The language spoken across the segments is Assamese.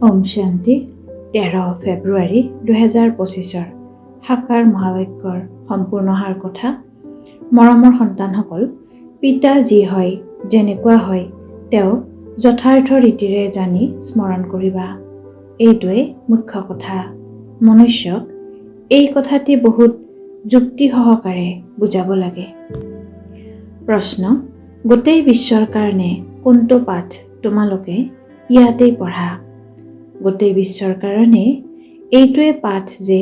ওম শান্তি 13 ফেব্ৰুৱাৰী 2025 সাকাৰ মহাবাক্যৰ সম্পূৰ্ণ সাৰ কথা। মৰমৰ সন্তানসকল, পিতা যি হয় যেনেকুৱা হয় তেওঁক যথাৰ্থ ৰীতিৰে জানি স্মৰণ কৰিবা। এইটোৱে মুখ্য কথা। মনুষ্যক এই কথাটি বহুত যুক্তি সহকাৰে বুজাব লাগে। প্ৰশ্ন: গোটেই বিশ্বৰ কাৰণে কোনটো পাঠ তোমালোকে ইয়াতেই পঢ়া? গোটেই বিশ্বৰ কাৰণে এইটোৱে পাঠ যে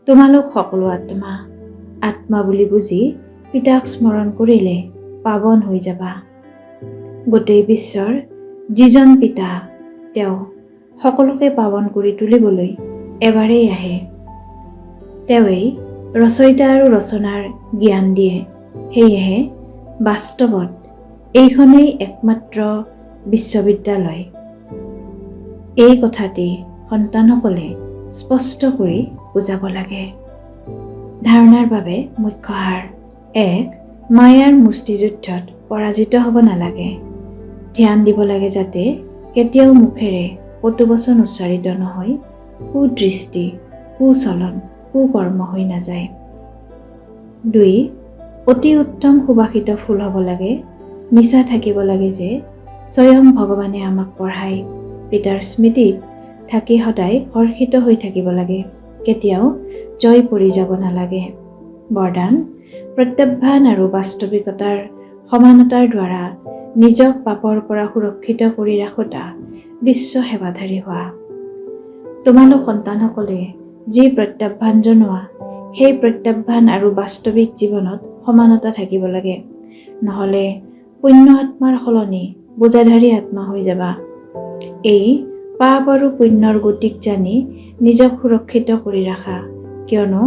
তোমালোক সকলো আত্মা বুলি বুজি পিতাক স্মৰণ কৰিলে পাৱন হৈ যাবা। গোটেই বিশ্বৰ যিজন পিতা তেওঁ সকলোকে পাৱন কৰি তুলিবলৈ এবাৰেই আহে। তেওঁৱেই ৰচয়িতা আৰু ৰচনাৰ জ্ঞান দিয়ে। সেয়েহে বাস্তৱত এইখনেই একমাত্ৰ বিশ্ববিদ্যালয়। এই কথাটি সন্তানসকলে স্পষ্ট কৰি বুজাব লাগে। ধাৰণাৰ বাবে মুখ্য সাৰ: 1. মায়াৰ মুষ্টিযুদ্ধত পৰাজিত হ'ব নালাগে। ধ্যান দিব লাগে যাতে কেতিয়াও মুখেৰে কটুবচন উচ্চাৰিত নহয়, কুদৃষ্টি, কুচলন, কুকৰ্ম হৈ নাযায়। 2. অতি উত্তম সুবাসিত ফুল হ'ব লাগে। নিচা থাকিব লাগে যে স্বয়ং ভগৱানে আমাক পঢ়ায়। পিতাৰ স্মৃতিত থাকি সদায় হৰ্ষিত হৈ থাকিব লাগে, কেতিয়াও জয় পৰি যাব নালাগে। বৰদান: প্ৰত্যাহ্বান আৰু বাস্তৱিকতাৰ সমানতাৰ দ্বাৰা নিজক পাপৰ পৰা সুৰক্ষিত কৰি ৰাখোতা বিশ্ব সেৱাধাৰী হোৱা। তোমালোক সন্তানসকলে যি প্ৰত্যাহ্বান জনোৱা সেই প্ৰত্যাহ্বান আৰু বাস্তৱিক জীৱনত সমানতা থাকিব লাগে, নহ'লে পুণ্য আত্মাৰ সলনি বোজাধাৰী আত্মা হৈ যাবা। এই পাপ আৰু পুণ্যৰ গতিক জানি নিজক সুৰক্ষিত কৰি ৰাখা, কিয়নো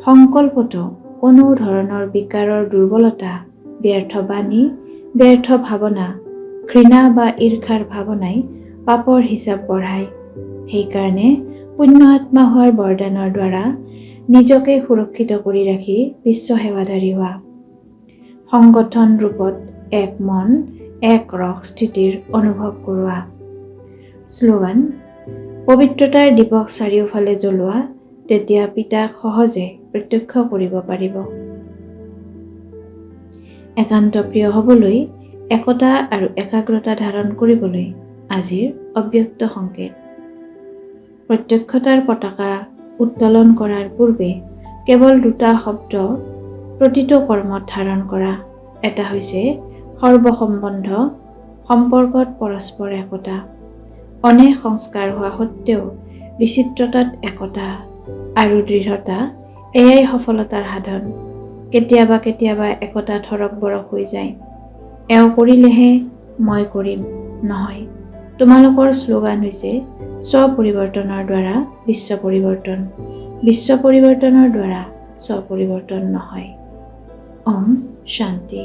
সংকল্পতো কোনো ধৰণৰ বিকাৰৰ দুৰ্বলতা, ব্যৰ্থ বাণী, ব্যৰ্থ ভাৱনা, ঘৃণা বা ঈৰ্ষাৰ ভাৱনাই পাপৰ হিচাপ বঢ়ায়। সেইকাৰণে পুণ্য আত্মা হোৱাৰ বৰদানৰ দ্বাৰা নিজকে সুৰক্ষিত কৰি ৰাখি বিশ্ব সেৱাধাৰী হোৱা। সংগঠন ৰূপত এক মন, এক ৰস স্থিতিৰ অনুভৱ কৰোৱা। শ্লোগান: পবিত্ৰতাৰ দীপক চাৰিওফালে জ্বলোৱা, তেতিয়া পিতাক সহজে প্ৰত্যক্ষ কৰিব পাৰিব। একান্ত প্ৰিয় হ'বলৈ, একতা আৰু একাগ্ৰতা ধাৰণ কৰিবলৈ আজিৰ অব্যক্ত সংকেত। প্ৰত্যক্ষতাৰ পতাকা উত্তোলন কৰাৰ পূৰ্বে কেৱল দুটা শব্দ প্ৰতিটো কৰ্মত ধাৰণ কৰা। এটা হৈছে সৰ্বসম্বন্ধ, সম্পৰ্কত পৰস্পৰ একতা। অনেক সংস্কাৰ হোৱা সত্ত্বেও বিচিত্ৰতাত একতা আৰু দৃঢ়তা, এয়াই সফলতাৰ সাধন। কেতিয়াবা কেতিয়াবা একতা থৰক বৰক হৈ যায়। এওঁ কৰিলেহে মই কৰিম নহয়। তোমালোকৰ শ্লোগান হৈছে স্ব-পৰিৱৰ্তনৰ দ্বাৰা বিশ্ব পৰিৱৰ্তন, বিশ্ব পৰিৱৰ্তনৰ দ্বাৰা স্ব-পৰিৱৰ্তন নহয়। ওম শান্তি।